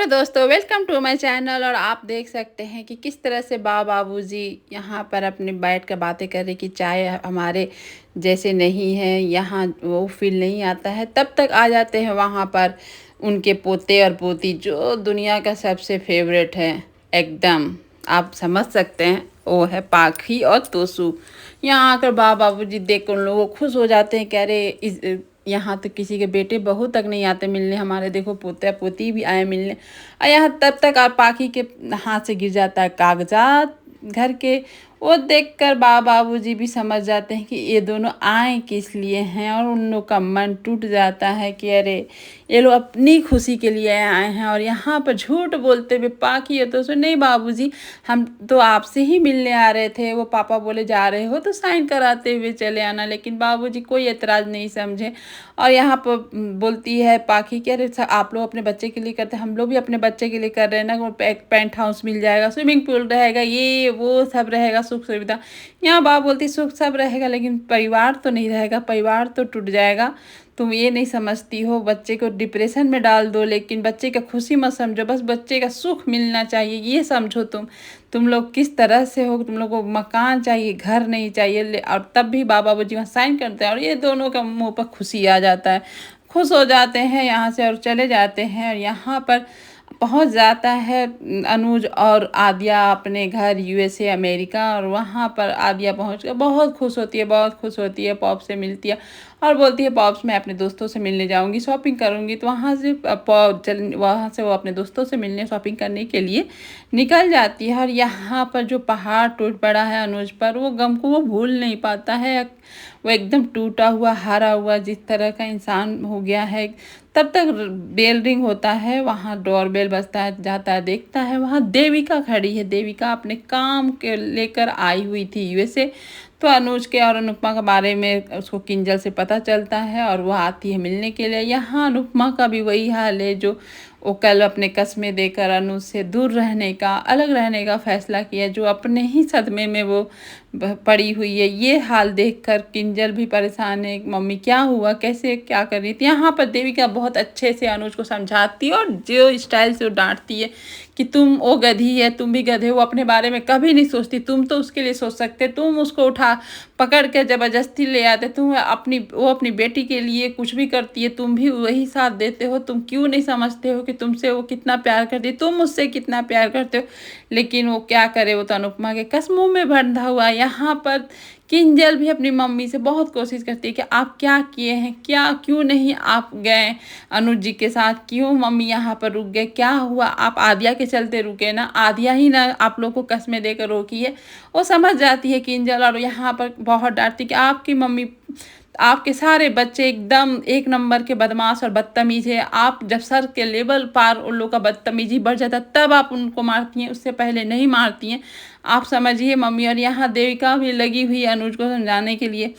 Hello दोस्तों, welcome to my channel. और आप देख सकते हैं कि किस तरह से बाबूजी यहाँ पर अपने बैठ कर बातें कर रहे कि चाय हमारे जैसे नहीं है, यहाँ वो फील नहीं आता है। तब तक आ जाते हैं वहाँ पर उनके पोते और पोती, जो दुनिया का सबसे फेवरेट है एकदम। आप समझ सकते हैं, वो है पाखी और तोसू। यहाँ आकर बाबूजी देख कर उन लोगों को खुश हो जाते हैं, कह रहे इस यहाँ तो किसी के बेटे बहू तक नहीं आते मिलने, हमारे देखो पोता पोती भी आए मिलने। और यहाँ तब तक आप पाखी के हाथ से गिर जाता है कागजात घर के। वो देखकर बाबूजी भी समझ जाते हैं कि ये दोनों आए किस लिए हैं, और उन लोग का मन टूट जाता है कि अरे ये लोग अपनी खुशी के लिए आए हैं। और यहाँ पर झूठ बोलते हुए पाखी है तो नहीं बाबूजी, हम तो आपसे ही मिलने आ रहे थे, वो पापा बोले जा रहे हो तो साइन कराते हुए चले आना। लेकिन बाबूजी कोई एतराज़ नहीं समझे। और यहाँ पर बोलती है पाखी कि अरे आप लोग अपने बच्चे के लिए करते हैं, हम लोग भी अपने बच्चे के लिए कर रहे हैं ना। वो एक पेंट हाउस मिल जाएगा, स्विमिंग पूल रहेगा, ये वो सब रहेगा, सुख सुविधा। यहाँ बाप बोलती सुख सब रहेगा लेकिन परिवार तो नहीं रहेगा, परिवार तो टूट जाएगा। तुम ये नहीं समझती हो, बच्चे को डिप्रेशन में डाल दो लेकिन बच्चे का खुशी मत समझो, बस बच्चे का सुख मिलना चाहिए ये समझो। तुम लोग किस तरह से हो, तुम लोग को मकान चाहिए, घर नहीं चाहिए। और तब भी बाबूजी वहाँ साइन करते हैं और ये दोनों का मुंह पर खुशी आ जाता है, खुश हो जाते हैं यहाँ से और चले जाते हैं। और यहाँ पर पहुंच जाता है अनुज और आद्या अपने घर यूएसए अमेरिका। और वहाँ पर आद्या पहुँच कर बहुत खुश होती है, बहुत खुश होती है, पॉप से मिलती है और बोलती है पॉप्स मैं अपने दोस्तों से मिलने जाऊँगी, शॉपिंग करूँगी। तो वहाँ से वो अपने दोस्तों से मिलने शॉपिंग करने के लिए निकल जाती है। और यहाँ पर जो पहाड़ टूट पड़ा है अनुज पर, वो गम को वो भूल नहीं पाता है। वो एकदम टूटा हुआ हारा हुआ जिस तरह का इंसान हो गया है। तब तक बेल रिंग होता है, वहाँ डोरबेल बजता है, जाता है देखता है वहाँ देविका खड़ी है। देविका अपने काम के लेकर आई हुई थी यूएसए। तो अनुज के और अनुपमा के बारे में उसको किंजल से पता चलता है और वह आती है मिलने के लिए। यहाँ अनुपमा का भी वही हाल है, जो वो कल अपने कस्में देकर अनुज से दूर रहने का, अलग रहने का फैसला किया, जो अपने ही सदमे में वो पड़ी हुई है। ये हाल देखकर किंजल भी परेशान है, मम्मी क्या हुआ, कैसे क्या कर रही थी। यहाँ पर देविका बहुत अच्छे से अनुज को समझाती है और जो स्टाइल से वो डांटती है कि तुम वो गधी है, तुम भी गधे हो, अपने बारे में कभी नहीं सोचती, तुम तो उसके लिए सोच सकते, तुम उसको उठा पकड़ के ज़बरदस्ती ले आते, तुम अपनी बेटी के लिए कुछ भी करती है, तुम भी वही साथ देते हो, तुम क्यों नहीं समझते हो कि तुमसे वो कितना प्यार करती है, तुम मुझसे कितना प्यार करते हो। लेकिन वो क्या करे, वो तो अनुपमा के कस्मों में बंधा हुआ है। यहाँ पर किंजल भी अपनी मम्मी से बहुत कोशिश करती है कि आप क्या किए हैं, क्या क्यों नहीं आप गए अनुज जी के साथ, क्यों मम्मी यहाँ पर रुक गए, क्या हुआ, आप आद्या के चलते रुके ना, आद्या ही ना आप लोग को कस्में देकर रोकी है। वो समझ जाती है किंजल और यहाँ पर बहुत डांटती कि आपकी मम्मी, आपके सारे बच्चे एकदम एक नंबर के बदमाश और बदतमीज है। आप जब सर के लेवल पार उन लोग का बदतमीजी बढ़ जाता तब आप उनको मारती हैं, उससे पहले नहीं मारती हैं, आप समझिए मम्मी। और यहाँ देविका भी लगी हुई है अनुज को समझाने के लिए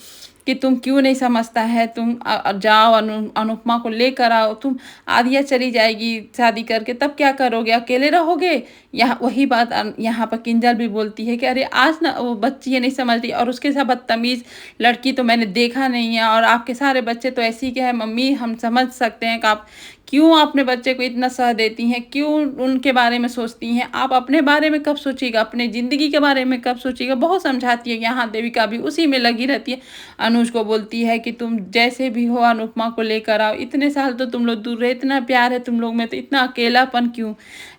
कि तुम क्यों नहीं समझता है, तुम जाओ अनुपमा को लेकर आओ, तुम आद्या चली जाएगी शादी करके, तब क्या करोगे, अकेले रहोगे। यहाँ वही बात यहाँ पर किंजल भी बोलती है कि अरे आज ना वो बच्ची ये नहीं समझ रही, और उसके साथ बदतमीज़ लड़की तो मैंने देखा नहीं है, और आपके सारे बच्चे तो ऐसी के हैं मम्मी, हम समझ सकते हैं कि आप क्यों अपने बच्चे को इतना सह देती हैं, क्यों उनके बारे में सोचती हैं, आप अपने बारे में कब सोचिएगा, अपने ज़िंदगी के बारे में कब सोचिएगा। बहुत समझाती है। यहाँ देविका भी उसी में लगी रहती है, अनुज को बोलती है कि तुम जैसे भी हो अनुपमा को लेकर आओ, इतने साल तो तुम लोग दूर रहे, इतना प्यार है तुम लोग में, तो इतना अकेलापन क्यों।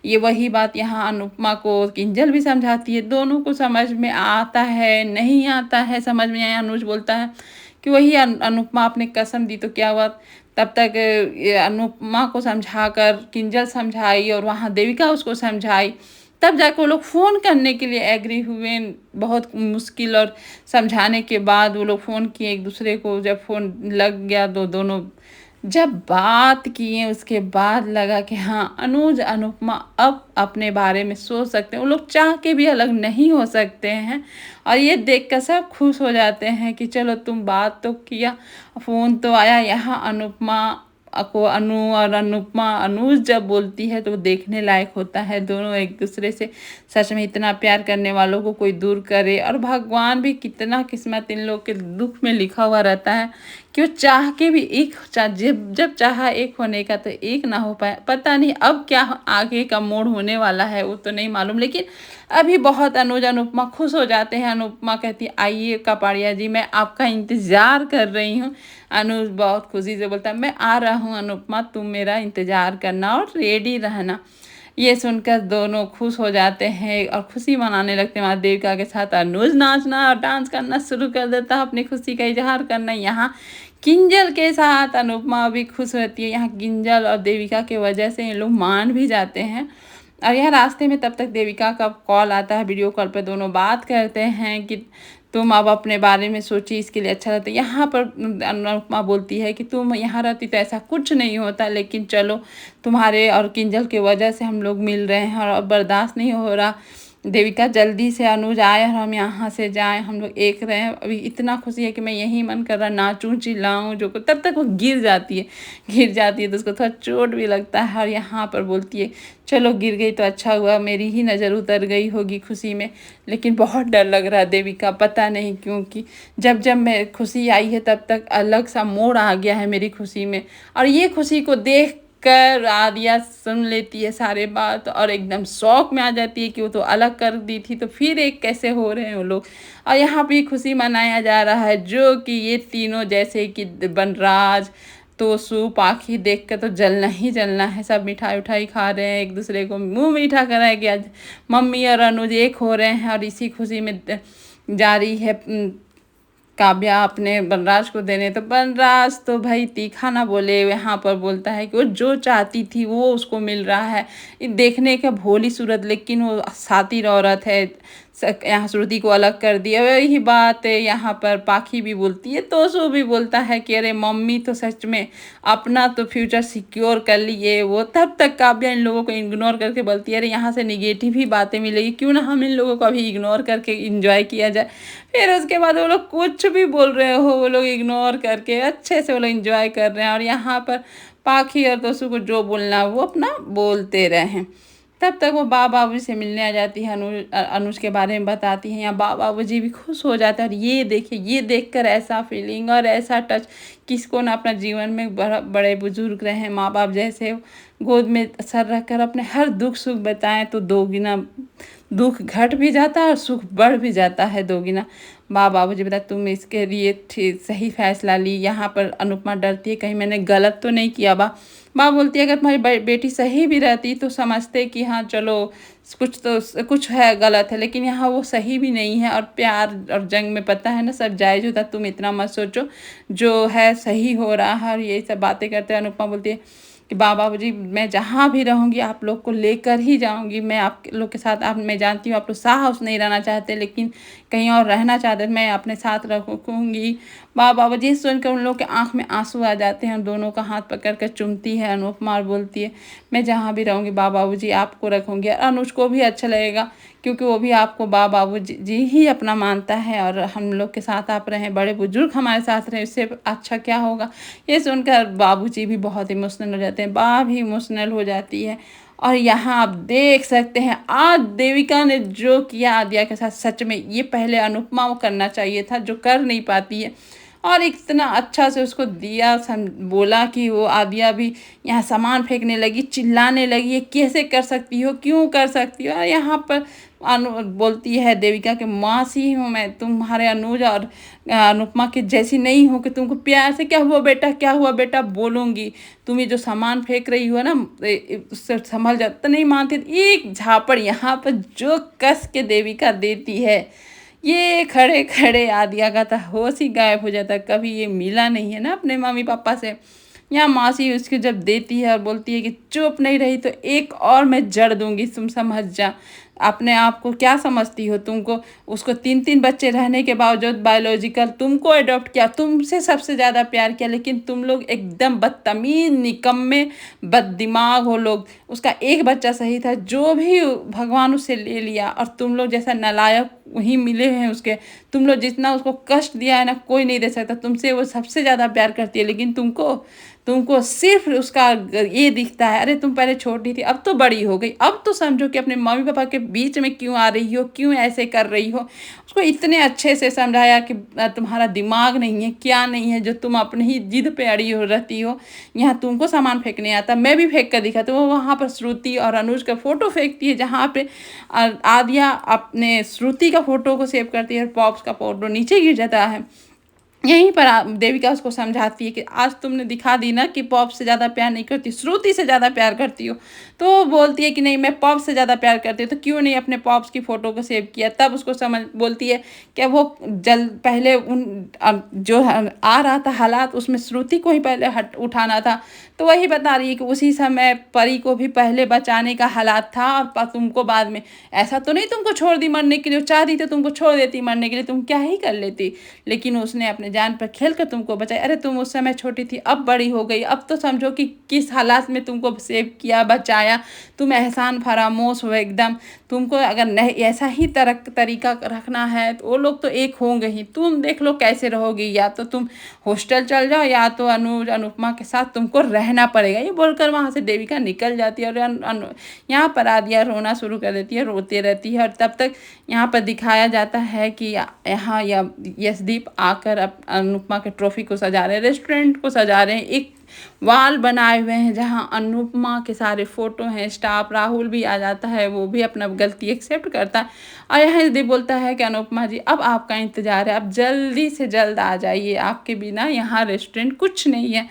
ये वही बात यहाँ अनुपमा को किंजल भी समझाती है, दोनों को समझ में आता है नहीं आता है समझ में आया। अनुज बोलता है कि वही अनुपमा आपने कसम दी तो क्या हुआ। तब तक अनुपमा को समझाकर किंजल समझाई और वहाँ देविका उसको समझाई, तब जाकर वो लोग फ़ोन करने के लिए एग्री हुए। बहुत मुश्किल और समझाने के बाद वो लोग फ़ोन किए एक दूसरे को। जब फ़ोन लग गया तो दोनों जब बात किए उसके बाद लगा कि हाँ अनुज अनुपमा अब अपने बारे में सोच सकते हैं, वो लोग चाह के भी अलग नहीं हो सकते हैं। और ये देखकर सब खुश हो जाते हैं कि चलो तुम बात तो किया, फ़ोन तो आया। यहाँ अनुपमा को अनु और अनुपमा अनुज जब बोलती है तो वो देखने लायक होता है। दोनों एक दूसरे से सच में इतना प्यार करने वालों को कोई दूर करे, और भगवान भी कितना किस्मत इन लोग के दुख में लिखा हुआ रहता है कि वो चाह के भी एक जब जब चाहा एक होने का तो एक ना हो पाए। पता नहीं अब क्या आगे का मोड़ होने वाला है वो तो नहीं मालूम, लेकिन अभी बहुत अनुज अनुपमा खुश हो जाते हैं। अनुपमा कहती है आइए कपाड़िया जी, मैं आपका इंतज़ार कर रही हूँ। अनुज बहुत खुशी से बोलता है मैं आ रहा हूँ अनुपमा, तुम मेरा इंतज़ार करना और रेडी रहना। ये सुनकर दोनों खुश हो जाते हैं और खुशी मनाने लगते हैं। माँ देविका के साथ अनुज नाचना और डांस करना शुरू कर देता है, अपनी खुशी का इजहार करना। यहाँ किंजल के साथ अनुपमा भी खुश रहती है। यहाँ किंजल और देविका की वजह से ये लोग मान भी जाते हैं। और यह रास्ते में तब तक देविका का कॉल आता है, वीडियो कॉल पे दोनों बात करते हैं कि तुम अब अपने बारे में सोची, इसके लिए अच्छा रहता है। यहाँ पर अनुपमा बोलती है कि तुम यहाँ रहती तो ऐसा कुछ नहीं होता, लेकिन चलो तुम्हारे और किंजल की वजह से हम लोग मिल रहे हैं और अब बर्दाश्त नहीं हो रहा। देविका जल्दी से अनुज आए और हम यहाँ से जाएं, हम लोग एक रहे हैं। अभी इतना खुशी है कि मैं यही मन कर रहा नाचूं चिल्लाऊं जो तब तक वो गिर जाती है तो उसको थोड़ा चोट भी लगता है। और यहाँ पर बोलती है चलो गिर गई तो अच्छा हुआ, मेरी ही नज़र उतर गई होगी खुशी में, लेकिन बहुत डर लग रहा है देविका, पता नहीं क्योंकि जब जब मैं खुशी आई है तब तक अलग सा मोड़ आ गया है मेरी खुशी में। और ये खुशी को देख कर आदिया सुन लेती है सारे बात और एकदम शौक में आ जाती है कि वो तो अलग कर दी थी तो फिर एक कैसे हो रहे हैं वो लोग। और यहाँ भी खुशी मनाया जा रहा है जो कि ये तीनों जैसे कि बनराज तोसू पाखी देख कर तो जलना ही जलना है। सब मिठाई उठाई खा रहे हैं, एक दूसरे को मुंह मीठा कर रहे हैं कि आज मम्मी और अनुज एक हो रहे हैं। और इसी खुशी में जारी है काव्या अपने बनराज को देने, तो बनराज तो भाई तीखा ना बोले, यहाँ पर बोलता है कि वो जो चाहती थी वो उसको मिल रहा है। देखने का भोली सूरत लेकिन वो शातिर औरत है, यहाँ श्रुति को अलग कर दिया। वही बात है यहाँ पर पाखी भी बोलती है, तोसू भी बोलता है कि अरे मम्मी तो सच में अपना तो फ्यूचर सिक्योर कर लिए वो। तब तक काव्या इन लोगों को इग्नोर करके बोलती है अरे यहाँ से निगेटिव ही बातें मिलेगी, क्यों ना हम इन लोगों को अभी इग्नोर करके इंजॉय किया जाए। फिर उसके बाद वो लोग कुछ भी बोल रहे हो वो लोग इग्नोर करके अच्छे से वो लोग इंजॉय कर रहे हैं। और यहाँ पर पाखी और तोसू को जो बोलना वो अपना बोलते रहे। तब तक वो बाबू से मिलने आ जाती है, अनुज के बारे में बताती है। यहाँ बाबू जी भी खुश हो जाता है। और ये देखिए, ये देखकर ऐसा फीलिंग और ऐसा टच किसको ना अपना जीवन में बड़े बुजुर्ग रहे माँ बाप जैसे गोद में सर रखकर अपने हर दुख सुख बताएं तो दोगुना दुख घट भी जाता है और सुख बढ़ भी जाता है दोगुना। बाबू जी बता तुम इसके लिए सही फैसला ली। यहाँ पर अनुपमा डरती है कहीं मैंने गलत तो नहीं किया। माँ बोलती है अगर तुम्हारी बेटी सही भी रहती तो समझते कि हाँ चलो कुछ है गलत है, लेकिन यहाँ वो सही भी नहीं है। और प्यार और जंग में पता है ना सब जायज़ होता, तुम इतना मत सोचो, जो है सही हो रहा है। और ये सब बातें करते हैं। अनुपमा बोलती है कि बाबू जी मैं जहाँ भी रहूँगी आप लोग को लेकर ही जाऊँगी, मैं आप लोग के साथ। मैं जानती हूँ आप लोग शाह हाउस नहीं रहना चाहते लेकिन कहीं और रहना चाहते, मैं अपने साथ रखूँगी। बाबू जी सुनकर उन लोग के आँख में आंसू आ जाते हैं। दोनों का हाथ पकड़ कर चूमती है अनुपमा और बोलती है मैं जहाँ भी रहूँगी बाबू जी आपको रखूँगी। और अनुज को भी अच्छा लगेगा क्योंकि वो भी आपको बाबू जी ही अपना मानता है और हम लोग के साथ आप रहें, बड़े बुजुर्ग हमारे साथ रहें, इससे अच्छा क्या होगा। ये सुनकर बाबूजी भी बहुत इमोशनल हो जाते हैं, बा भी इमोशनल हो जाती है। और यहाँ आप देख सकते हैं आज देविका ने जो किया आदिया के साथ, सच में ये पहले अनुपमा को करना चाहिए था जो कर नहीं पाती है। और इतना अच्छा से उसको दिया बोला कि वो आदिया भी यहाँ सामान फेंकने लगी, चिल्लाने लगी ये कैसे कर सकती हो, क्यों कर सकती हो। और यहाँ पर बोलती है देविका कि मासी हूँ मैं, तुम्हारे अनुज और अनुपमा के जैसी नहीं हूँ कि तुमको प्यार से क्या हुआ बेटा बोलूँगी, तुम ये जो सामान फेंक रही हो ना उससे संभल जा। तो नहीं मानती, एक झापड़ यहाँ पर जो कस के देविका देती है, ये खड़े खड़े आदिया का तो होश ही गायब हो जाता। कभी ये मिला नहीं है ना अपने मम्मी पापा से। यहाँ मासी उसकी जब देती है और बोलती है कि चुप नहीं रही तो एक और मैं जड़ दूंगी, तुम समझ जा। अपने आप को क्या समझती हो? तुमको उसको 3-3 बच्चे रहने के बावजूद बायोलॉजिकल तुमको अडॉप्ट किया, तुमसे सबसे ज़्यादा प्यार किया, लेकिन तुम लोग एकदम बदतमीज़, निकम्मे, बददिमाग हो लोग। उसका एक बच्चा सही था, जो भी भगवान उससे ले लिया, और तुम लोग जैसा नालायक वही मिले हैं उसके। तुम लोग जितना उसको कष्ट दिया है ना, कोई नहीं दे सकता। तुमसे वो सबसे ज़्यादा प्यार करती है, लेकिन तुमको तुमको सिर्फ उसका ये दिखता है। अरे तुम पहले छोटी थी, अब तो बड़ी हो गई, अब तो समझो कि अपने मम्मी पापा के बीच में क्यों आ रही हो, क्यों ऐसे कर रही हो। उसको इतने अच्छे से समझाया कि तुम्हारा दिमाग नहीं है, क्या नहीं है, जो तुम अपनी ही जिद पे अड़ी हो रहती हो। यहाँ तुमको सामान फेंकने आता, मैं भी फेंक कर दिखा। तो वो वहाँ पर श्रुति और अनुज का फोटो फेंकती है, जहाँ पे आद्या अपने श्रुति का फोटो को सेव करती है और पॉप्स का फोटो नीचे गिर जाता है। यहीं पर देविका उसको समझाती है कि आज तुमने दिखा दी ना कि पॉप से ज़्यादा प्यार नहीं करती, श्रुति से ज़्यादा प्यार करती हो। तो वो बोलती है कि नहीं, मैं पॉप से ज़्यादा प्यार करती हूँ, तो क्यों नहीं अपने पॉप्स की फ़ोटो को सेव किया। तब उसको समझ बोलती है कि वो पहले जो आ रहा था हालात, उसमें श्रुति को ही पहले हट उठाना था। तो वही बता रही है कि उसी समय परी को भी पहले बचाने का हालात था, और तुमको बाद में। ऐसा तो नहीं तुमको छोड़ दी मरने के लिए, चाहती तो तुमको छोड़ देती मरने के लिए, तुम क्या ही कर लेती। लेकिन उसने अपने जान पर खेल कर तुमको बचाया। अरे तुम उस समय छोटी थी, अब बड़ी हो गई, अब तो समझो कि किस हालात में तुमको सेव किया, बचाया। तुम एहसान फरामोश हो एकदम। तुमको अगर नहीं ऐसा ही तरीका रखना है, तो वो लोग तो एक होंगे ही, तुम देख लो कैसे रहोगी। या तो तुम हॉस्टल चल जाओ, या तो अनुज अनुपमा के साथ तुमको रहना पड़ेगा। ये बोलकर वहाँ से देविका निकल जाती है, और यहाँ पर आदिया रोना शुरू कर देती है, रोती रहती है। और तब तक यहाँ पर दिखाया जाता है कि यहाँ या यशदीप आकर अनुपमा के ट्रॉफी को सजा रहे हैं, रेस्टोरेंट को सजा रहे हैं। एक वॉल बनाए हुए हैं जहाँ अनुपमा के सारे फोटो हैं। स्टाफ राहुल भी आ जाता है, वो भी अपना गलती एक्सेप्ट करता है। और यहाँ यशदीप बोलता है कि अनुपमा जी, अब आपका इंतज़ार है, अब जल्दी से जल्द आ जाइए, आपके बिना यहाँ रेस्टोरेंट कुछ नहीं है।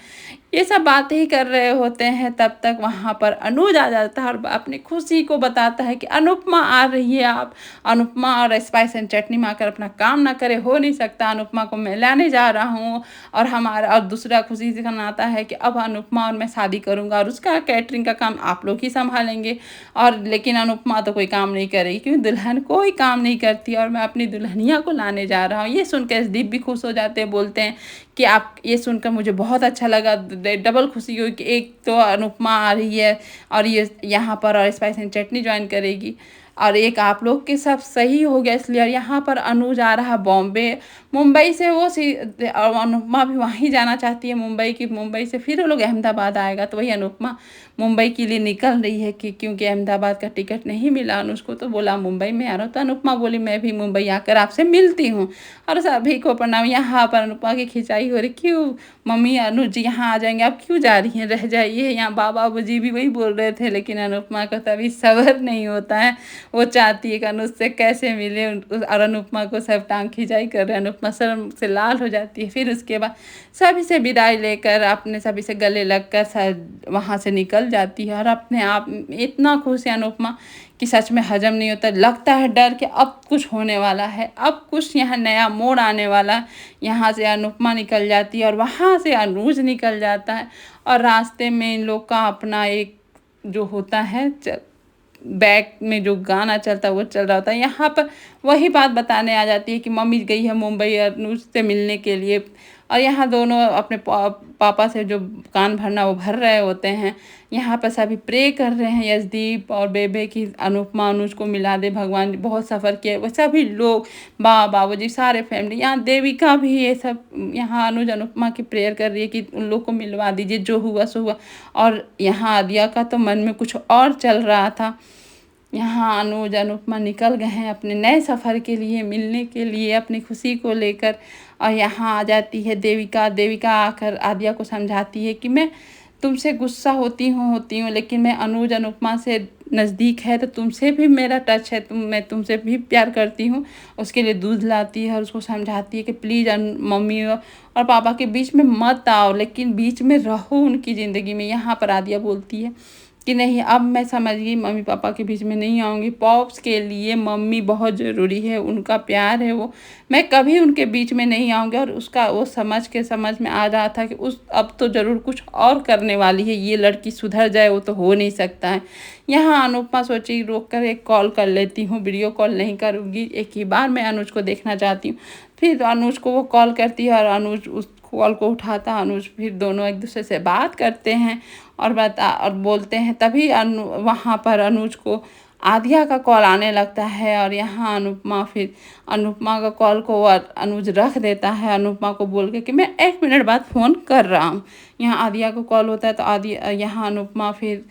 ये सब बातें ही कर रहे होते हैं, तब तक वहाँ पर अनुज आ जाता है और अपनी खुशी को बताता है कि अनुपमा आ रही है। आप अनुपमा और स्पाइस एंड चटनी में आकर अपना काम ना करे, हो नहीं सकता। अनुपमा को मैं लाने जा रहा हूँ। और हमारा और दूसरा खुशी से आता है कि अब अनुपमा और मैं शादी करूँगा, और उसका कैटरिंग का काम आप लोग ही संभालेंगे। और लेकिन अनुपमा तो कोई काम नहीं करेगी, क्योंकि दुल्हन कोई काम नहीं करती, और मैं अपनी दुल्हनिया को लाने जा रहा हूँ। ये सुनकर दीप भी खुश हो जाते हैं, बोलते हैं कि आप ये सुनकर मुझे बहुत अच्छा लगा। डबल खुशी हुई कि एक तो अनुपमा आ रही है, और ये यहाँ पर और स्पाइस एंड चटनी ज्वाइन करेगी, और एक आप लोग के सब सही हो गया इसलिए। और यहाँ पर अनुज आ रहा बॉम्बे, मुंबई से वो और अनुपमा भी वहीं जाना चाहती है मुंबई की। मुंबई से फिर वो लोग अहमदाबाद आएगा, तो वही अनुपमा मुंबई के लिए निकल रही है कि क्योंकि अहमदाबाद का टिकट नहीं मिला अनुज को, तो बोला मुंबई में आ रहा हूँ। तो अनुपमा बोली मैं भी मुंबई आकर आपसे मिलती हूँ। और सभी को प्रणाम। यहाँ पर अनुपमा की खिंचाई हो रही, क्यों मम्मी अनुज यहाँ आ जाएंगे, आप क्यों जा रही हैं, रह जाइए। यहाँ बाबा जी भी वही बोल रहे थे, लेकिन अनुपमा को तभी सब्र नहीं होता है। वो चाहती है कि अनुज से कैसे मिले, और अनुपमा को सब टांग खिंचाई कर रहे हैं। अनुपमा शर्म से लाल हो जाती है। फिर उसके बाद सभी से विदाई लेकर, अपने सभी से गले लगकर वहाँ से निकल जाती है। और अपने आप इतना खुश है अनुपमा कि सच में हजम नहीं होता। लगता है डर कि अब कुछ होने वाला है, अब कुछ यहाँ नया मोड़ आने वाला है। यहाँ से अनुपमा निकल जाती है, और वहाँ से अनुज निकल जाता है। और रास्ते में इन लोग का अपना एक जो होता है बैक में जो गाना चलता है वो चल रहा होता है। यहाँ पर वही बात बताने आ जाती है कि मम्मी गई है मुंबई अनुज से मिलने के लिए। और यहाँ दोनों अपने पापा से जो कान भरना वो भर रहे होते हैं। यहाँ पर सभी प्रे कर रहे हैं यशदीप और बेबे की अनुपमा अनुज को मिला दे भगवान। बहुत सफ़र किया वो सभी लोग, बाबूजी, सारे फैमिली। यहाँ देविका भी ये सब यहाँ अनुज अनुपमा की प्रेयर कर रही है कि उन लोग को मिलवा दीजिए, जो हुआ सो हुआ। और यहाँ आदिया का तो मन में कुछ और चल रहा था। यहाँ अनुज अनुपमा निकल गए हैं अपने नए सफ़र के लिए, मिलने के लिए, अपनी खुशी को लेकर। और यहाँ आ जाती है देविका। देविका आकर आदिया को समझाती है कि मैं तुमसे गुस्सा होती हूँ, लेकिन मैं अनुज अनुपमा से नज़दीक है तो तुमसे भी मेरा टच है, मैं तुमसे भी प्यार करती हूँ। उसके लिए दूध लाती है और उसको समझाती है कि प्लीज़ मम्मी और पापा के बीच में मत आओ, लेकिन बीच में रहो उनकी ज़िंदगी में। यहाँ पर आदिया बोलती है कि नहीं अब मैं समझ गई मम्मी पापा के बीच में नहीं आऊँगी। पॉप्स के लिए मम्मी बहुत ज़रूरी है, उनका प्यार है वो। मैं कभी उनके बीच में नहीं आऊँगी और उसका वो समझ में आ रहा था कि उस अब तो ज़रूर कुछ और करने वाली है, ये लड़की सुधर जाए वो तो हो नहीं सकता है। यहाँ अनुपमा सोची रोक कर एक कॉल कर लेती हूँ, वीडियो कॉल नहीं करूँगी, एक ही बार मैं अनुज को देखना चाहती हूँ। फिर अनुज को वो कॉल करती है और अनुज उस कॉल को उठाता है। अनुज फिर दोनों एक दूसरे से बात करते हैं और बोलते हैं। तभी वहाँ पर अनुज को आद्या का कॉल आने लगता है और यहाँ अनुपमा का कॉल को वो अनुज रख देता है, अनुपमा को बोल के कि मैं 1 मिनट बाद फ़ोन कर रहा हूँ। यहाँ आद्या को कॉल होता है तो यहाँ अनुपमा फिर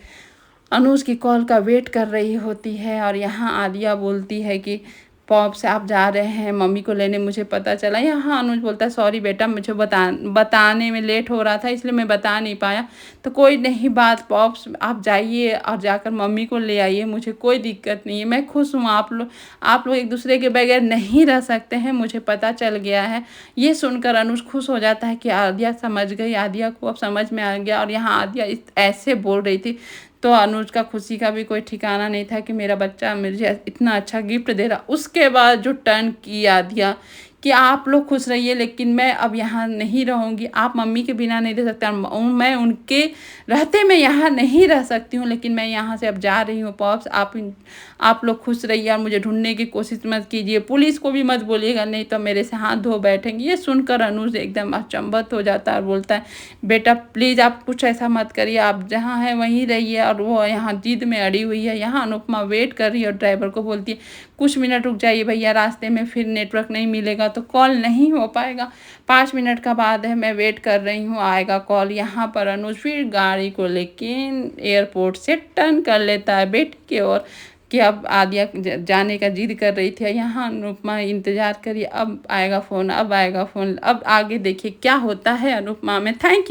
अनुज की कॉल का वेट कर रही होती है और यहाँ आद्या बोलती है कि पॉप से आप जा रहे हैं मम्मी को लेने, मुझे पता चला। यहाँ अनुज बोलता है सॉरी बेटा, मुझे बताने में लेट हो रहा था इसलिए मैं बता नहीं पाया। तो कोई नहीं बात पॉप्स, आप जाइए और जाकर मम्मी को ले आइए, मुझे कोई दिक्कत नहीं है, मैं खुश हूँ। आप लोग एक दूसरे के बगैर नहीं रह सकते हैं, मुझे पता चल गया है। ये सुनकर अनुज खुश हो जाता है कि आद्या समझ गई, आद्या को अब समझ में आ गया। और यहाँ आद्या ऐसे बोल रही थी तो अनुज का खुशी का भी कोई ठिकाना नहीं था कि मेरा बच्चा मुझे इतना अच्छा गिफ्ट दे रहा। उसके बाद जो टर्न किया दिया कि आप लोग खुश रहिए लेकिन मैं अब यहाँ नहीं रहूँगी, आप मम्मी के बिना नहीं रह सकते, मैं उनके रहते मैं यहाँ नहीं रह सकती हूँ, लेकिन मैं यहाँ से अब जा रही हूँ। पॉप्स आप लोग खुश रहिए और मुझे ढूंढने की कोशिश मत कीजिए, पुलिस को भी मत बोलिएगा नहीं तो मेरे से हाथ धो बैठेंगे। ये सुनकर अनुज एकदम अचंभित हो जाता है और बोलता है बेटा प्लीज़ आप कुछ ऐसा मत करिए, आप जहाँ हैं वहीं रहिए। और वो यहाँ जिद में अड़ी हुई है। यहाँ अनुपमा वेट कर रही है और ड्राइवर को बोलती है कुछ मिनट रुक जाइए भैया, रास्ते में फिर नेटवर्क नहीं मिलेगा तो कॉल नहीं हो पाएगा, 5 मिनट का बाद है, मैं वेट कर रही हूँ, आएगा कॉल। यहाँ पर अनुज फिर गाड़ी को लेकिन एयरपोर्ट से टर्न कर लेता है बेटे की ओर कि अब आद्या जाने का जिद कर रही थी। यहाँ अनुपमा इंतज़ार करिए, अब आएगा फ़ोन, अब आएगा फ़ोन, अब आगे देखिए क्या होता है अनुपमा में। Thank you.